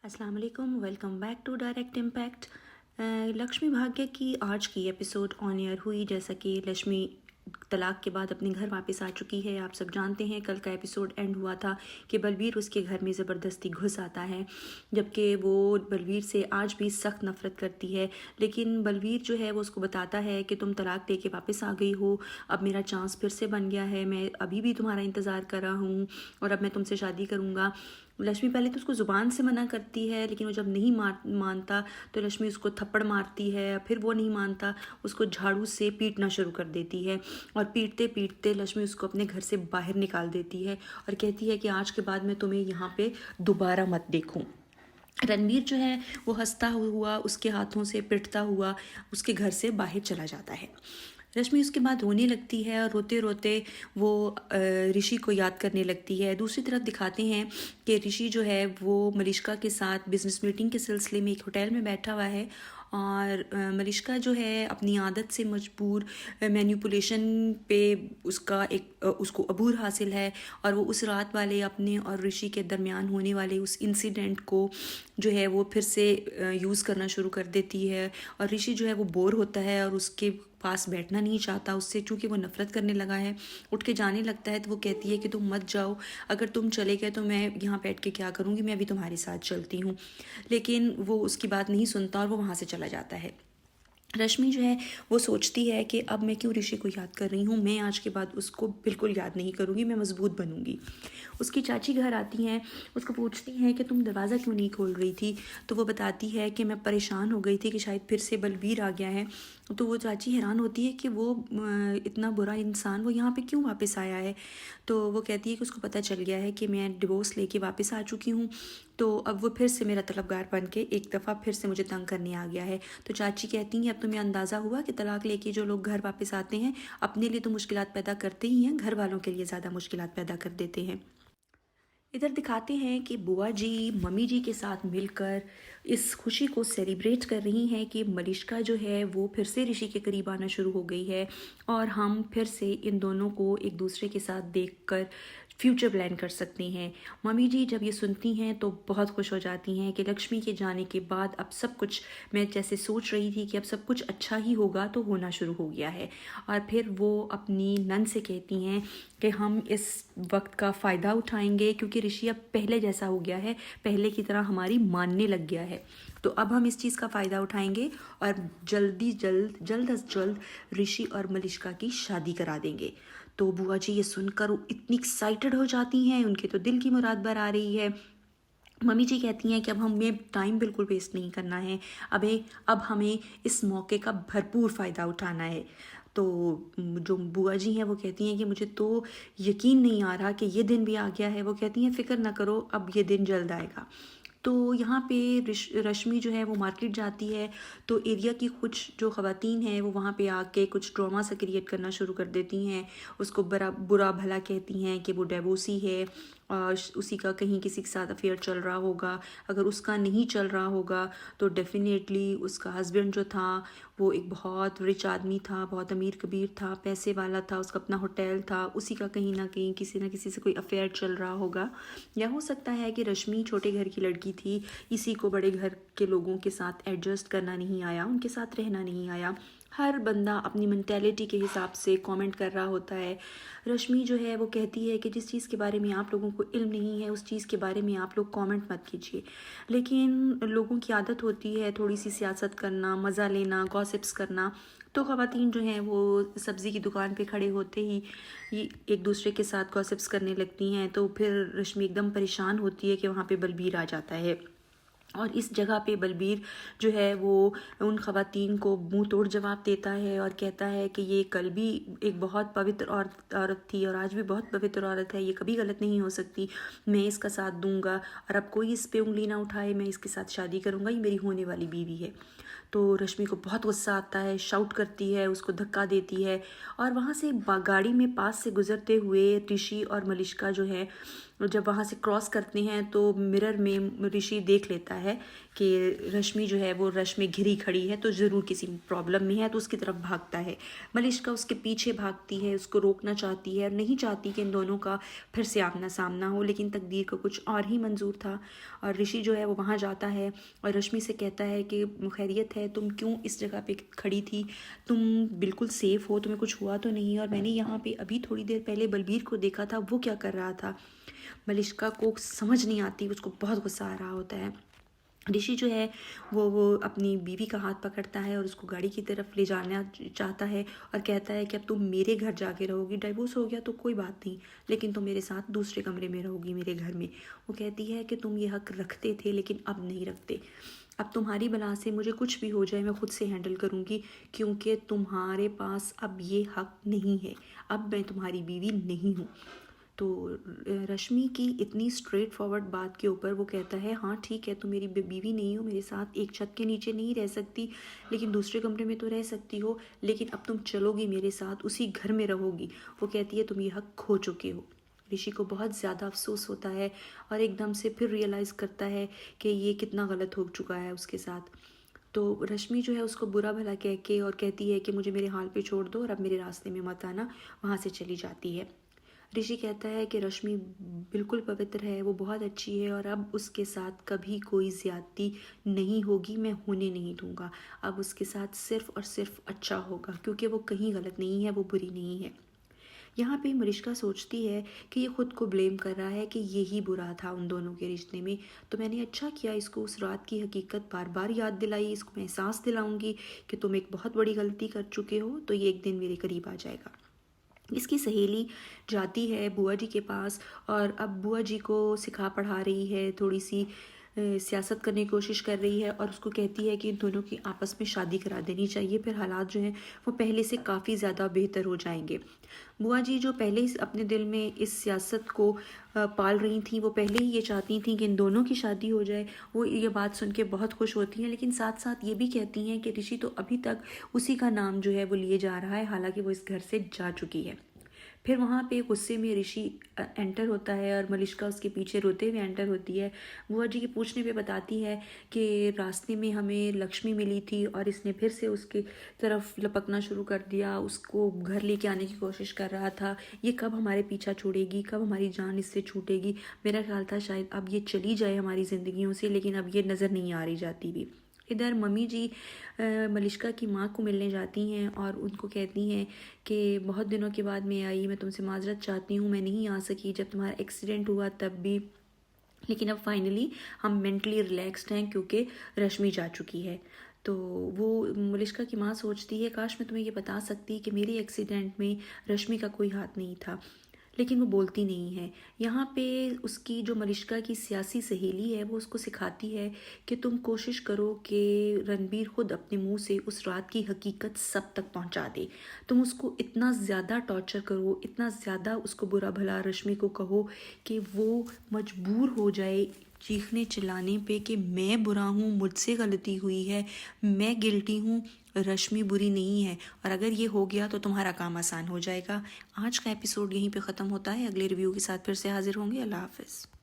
अस्सलाम वालेकुम, welcome back to direct impact. Lakshmi Bhagya की आज की एपिसोड ऑन एयर हुई। जैसा कि लक्ष्मी तलाक के बाद अपने घर वापस आ चुकी है। आप सब जानते हैं कल का एपिसोड एंड हुआ था कि बलवीर उसके घर में ज़बरदस्ती घुस आता है, जबकि वो बलवीर से आज भी सख्त नफ़रत करती है। लेकिन बलवीर जो है वो उसको बताता है कि तुम तलाक दे के वापस आ गई हो, अब मेरा चांस फिर से बन गया है, मैं अभी भी तुम्हारा इंतज़ार कर रहा हूँ और अब मैं तुमसे शादी करूँगा। लक्ष्मी पहले तो उसको ज़ुबान से मना करती है, लेकिन वो जब नहीं मानता तो लक्ष्मी उसको थप्पड़ मारती है। फिर वो नहीं मानता, उसको झाड़ू से पीटना शुरू कर देती है और पीटते पीटते लक्ष्मी उसको अपने घर से बाहर निकाल देती है और कहती है कि आज के बाद मैं तुम्हें यहाँ पे दोबारा मत देखूँ। रणवीर जो है वो हंसता हुआ उसके हाथों से पिटता हुआ उसके घर से बाहर चला जाता है। रश्मि उसके बाद रोने लगती है और रोते रोते वो ऋषि को याद करने लगती है। दूसरी तरफ दिखाते हैं कि ऋषि जो है वो मलिष्का के साथ बिजनेस मीटिंग के सिलसिले में एक होटल में बैठा हुआ है और मलिष्का जो है अपनी आदत से मजबूर मैनिपुलेशन पे उसको अबूर हासिल है और वो उस रात वाले अपने और ऋषि के दरमियान होने वाले उस इंसिडेंट को जो है वो फिर से यूज़ करना शुरू कर देती है। और ऋषि जो है वो बोर होता है और उसके पास बैठना नहीं चाहता उससे, चूँकि वो नफ़रत करने लगा है। उठ के जाने लगता है तो वो कहती है कि तुम मत जाओ, अगर तुम चले गए तो मैं यहाँ बैठ के क्या करूँगी, मैं अभी तुम्हारे साथ चलती हूँ। लेकिन वो उसकी बात नहीं सुनता और वो वहाँ से चला जाता है। रश्मि जो है वो सोचती है कि अब मैं क्यों ऋषि को याद कर रही हूँ, मैं आज के बाद उसको बिल्कुल याद नहीं करूँगी, मैं मजबूत बनूँगी। उसकी चाची घर आती हैं, उसको पूछती हैं कि तुम दरवाज़ा क्यों नहीं खोल रही थी, तो वो बताती है कि मैं परेशान हो गई थी कि शायद फिर से बलवीर आ गया है। तो वो चाची हैरान होती है कि वो इतना बुरा इंसान वो यहाँ पे क्यों वापस आया है। तो वो कहती है कि उसको पता चल गया है कि मैं डिवोर्स लेके वापस आ चुकी हूँ, तो अब वो फिर से मेरा तलबगार बन के एक दफ़ा फिर से मुझे तंग करने आ गया है। तो चाची कहती हैं अब तुम्हें अंदाज़ा हुआ कि तलाक लेके जो लोग घर वापस आते हैं अपने लिए तो मुश्किलात पैदा करते ही हैं, घर वालों के लिए ज़्यादा मुश्किलात पैदा कर देते हैं। इधर दिखाते हैं कि बुआ जी मम्मी जी के साथ मिलकर इस खुशी को सेलिब्रेट कर रही हैं कि मलिष्का जो है वो फिर से ऋषि के करीब आना शुरू हो गई है और हम फिर से इन दोनों को एक दूसरे के साथ देखकर फ्यूचर प्लान कर सकते हैं। मम्मी जी जब ये सुनती हैं तो बहुत खुश हो जाती हैं कि लक्ष्मी के जाने के बाद अब सब कुछ, मैं जैसे सोच रही थी कि अब सब कुछ अच्छा ही होगा, तो होना शुरू हो गया है। और फिर वो अपनी नन से कहती हैं कि हम इस वक्त का फ़ायदा उठाएंगे क्योंकि ऋषि अब पहले जैसा हो गया है, पहले की तरह हमारी मानने लग गया है, तो अब हम इस चीज़ का फ़ायदा उठाएंगे और जल्द अज जल्द ऋषि और मलिष्का की शादी करा देंगे। तो बुआ जी ये सुनकर इतनी एक्साइटेड हो जाती हैं, उनके तो दिल की मुराद बर आ रही है। मम्मी जी कहती हैं कि अब हमें टाइम बिल्कुल वेस्ट नहीं करना है, अब हमें इस मौके का भरपूर फ़ायदा उठाना है। तो जो बुआ जी हैं वो कहती हैं कि मुझे तो यकीन नहीं आ रहा कि ये दिन भी आ गया है। वो कहती हैं फ़िक्र ना करो, अब ये दिन जल्द आएगा। तो यहाँ पे रश्मि जो है वो मार्केट जाती है, तो एरिया की कुछ जो ख़वातीन हैं वो वहाँ पे आके कुछ ड्रामा सा क्रिएट करना शुरू कर देती हैं। उसको बड़ा बुरा भला कहती हैं कि वो डिवोर्सी है और उसी का कहीं किसी के साथ अफेयर चल रहा होगा। अगर उसका नहीं चल रहा होगा तो डेफिनेटली उसका हस्बैंड जो था वो एक बहुत रिच आदमी था, बहुत अमीर कबीर था, पैसे वाला था, उसका अपना होटल था, उसी का कहीं ना कहीं किसी ना किसी से कोई अफेयर चल रहा होगा। या हो सकता है कि रश्मि छोटे घर की लड़की थी, इसी को बड़े घर के लोगों के साथ एडजस्ट करना नहीं आया, उनके साथ रहना नहीं आया। हर बंदा अपनी मेंटेलिटी के हिसाब से कमेंट कर रहा होता है। रश्मि जो है वो कहती है कि जिस चीज़ के बारे में आप लोगों को इल्म नहीं है उस चीज़ के बारे में आप लोग कमेंट मत कीजिए। लेकिन लोगों की आदत होती है थोड़ी सी सियासत करना, मज़ा लेना, गॉसिप्स करना। तो ख़वातीन जो हैं वो सब्ज़ी की दुकान पे खड़े होते ही ये एक दूसरे के साथ गॉसिप्स करने लगती हैं। तो फिर रश्मि एकदम परेशान होती है कि वहाँ पे बलबीर आ जाता है और इस जगह पे बलबीर जो है वो उन ख़वातीन को मुंह तोड़ जवाब देता है और कहता है कि ये कल भी एक बहुत पवित्र औरत थी और आज भी बहुत पवित्र औरत है, ये कभी गलत नहीं हो सकती, मैं इसका साथ दूंगा और अब कोई इस पे उंगली ना उठाए, मैं इसके साथ शादी करूंगा, ये मेरी होने वाली बीवी है। तो रश्मि को बहुत गुस्सा आता है, शाउट करती है, उसको धक्का देती है और वहाँ से गाड़ी में पास से गुजरते हुए ऋषि और मलिष्का जो है जब वहाँ से क्रॉस करते हैं तो मिरर में ऋषि देख लेता है कि रश्मि जो है वो रश में घिरी खड़ी है, तो ज़रूर किसी प्रॉब्लम में है, तो उसकी तरफ भागता है। मलिष्का उसके पीछे भागती है, उसको रोकना चाहती है और नहीं चाहती कि इन दोनों का फिर से आमना सामना हो, लेकिन तकदीर को कुछ और ही मंजूर था। और ऋषि जो है वो वहाँ जाता है और रश्मि से कहता है कि खैरियत है, तुम क्यों इस जगह पे खड़ी थी, तुम बिल्कुल सेफ़ हो, तुम्हें कुछ हुआ तो नहीं? और मैंने यहाँ पे अभी थोड़ी देर पहले बलबीर को देखा था, वो क्या कर रहा था? मलिष्का को समझ नहीं आती, उसको बहुत गुस्सा आ रहा होता है। ऋषि जो है वो अपनी बीवी का हाथ पकड़ता है और उसको गाड़ी की तरफ ले जाना चाहता है और कहता है कि अब तुम मेरे घर जाके रहोगी, डाइवोर्स हो गया तो कोई बात नहीं, लेकिन तुम मेरे साथ दूसरे कमरे में रहोगी, मेरे घर में। वो कहती है कि तुम ये हक रखते थे लेकिन अब नहीं रखते, अब तुम्हारी बला से मुझे कुछ भी हो जाए मैं खुद से हैंडल करूँगी, क्योंकि तुम्हारे पास अब ये हक नहीं है, अब मैं तुम्हारी बीवी नहीं हूँ। तो रश्मि की इतनी स्ट्रेट फॉरवर्ड बात के ऊपर वो कहता है, हाँ ठीक है, तुम मेरी बीवी नहीं हो, मेरे साथ एक छत के नीचे नहीं रह सकती, लेकिन दूसरे कमरे में तो रह सकती हो, लेकिन अब तुम चलोगी मेरे साथ, उसी घर में रहोगी। वो कहती है तुम ये हक खो चुके हो। ऋषि को बहुत ज़्यादा अफसोस होता है और एकदम से फिर रियलाइज़ करता है कि ये कितना गलत हो चुका है उसके साथ। तो रश्मि जो है उसको बुरा भला कह के और कहती है कि मुझे मेरे हाल पे छोड़ दो और अब मेरे रास्ते में मत आना, वहाँ से चली जाती है। ऋषि कहता है कि रश्मि बिल्कुल पवित्र है, वो बहुत अच्छी है और अब उसके साथ कभी कोई ज़्यादती नहीं होगी, मैं होने नहीं दूंगा। अब उसके साथ सिर्फ़ और सिर्फ अच्छा होगा, क्योंकि वो कहीं गलत नहीं है, वो बुरी नहीं है। यहाँ पे मरिश्का सोचती है कि ये खुद को ब्लेम कर रहा है कि यही बुरा था उन दोनों के रिश्ते में, तो मैंने अच्छा किया इसको उस रात की हकीकत बार बार याद दिलाई, इसको मैं एहसास दिलाऊंगी कि तुम एक बहुत बड़ी गलती कर चुके हो, तो ये एक दिन मेरे करीब आ जाएगा। इसकी सहेली जाती है बुआ जी के पास और अब बुआ जी को सिखा पढ़ा रही है, थोड़ी सी सियासत करने की कोशिश कर रही है और उसको कहती है कि इन दोनों की आपस में शादी करा देनी चाहिए, फिर हालात जो हैं वो पहले से काफ़ी ज़्यादा बेहतर हो जाएंगे। बुआ जी जो पहले ही अपने दिल में इस सियासत को पाल रही थी, वो पहले ही ये चाहती थी कि इन दोनों की शादी हो जाए, वो ये बात सुन के बहुत खुश होती हैं, लेकिन साथ साथ ये भी कहती हैं कि ऋषि तो अभी तक उसी का नाम जो है वो लिए जा रहा है, हालांकि वो इस घर से जा चुकी है। फिर वहाँ पे गुस्से में ऋषि एंटर होता है और मलिष्का उसके पीछे रोते हुए एंटर होती है। बुआ जी के पूछने पे बताती है कि रास्ते में हमें लक्ष्मी मिली थी और इसने फिर से उसकी तरफ लपकना शुरू कर दिया, उसको घर लेके आने की कोशिश कर रहा था, ये कब हमारे पीछा छोड़ेगी, कब हमारी जान इससे छूटेगी। मेरा ख्याल था शायद अब ये चली जाए हमारी ज़िंदगियों से, लेकिन अब ये नज़र नहीं आ रही जाती भी। इधर मम्मी जी मलिष्का की माँ को मिलने जाती हैं और उनको कहती हैं कि बहुत दिनों के बाद मैं आई, मैं तुमसे माज़रत चाहती हूँ, मैं नहीं आ सकी जब तुम्हारा एक्सीडेंट हुआ तब भी, लेकिन अब फाइनली हम मेंटली रिलैक्स्ड हैं क्योंकि रश्मि जा चुकी है। तो वो मलिष्का की माँ सोचती है काश मैं तुम्हें ये बता सकती कि मेरे एक्सीडेंट में रश्मि का कोई हाथ नहीं था, लेकिन वो बोलती नहीं है। यहाँ पे उसकी जो मलिष्का की सियासी सहेली है वो उसको सिखाती है कि तुम कोशिश करो कि रणबीर खुद अपने मुंह से उस रात की हकीकत सब तक पहुंचा दे, तुम उसको इतना ज़्यादा टॉर्चर करो, इतना ज़्यादा उसको बुरा भला रश्मि को कहो कि वो मजबूर हो जाए चीखने चिल्लाने पे कि मैं बुरा हूँ, मुझसे गलती हुई है, मैं गिल्टी हूँ, रश्मि बुरी नहीं है। और अगर ये हो गया तो तुम्हारा काम आसान हो जाएगा। आज का एपिसोड यहीं पे ख़त्म होता है, अगले रिव्यू के साथ फिर से हाजिर होंगे। अल्लाह हाफ़िज़।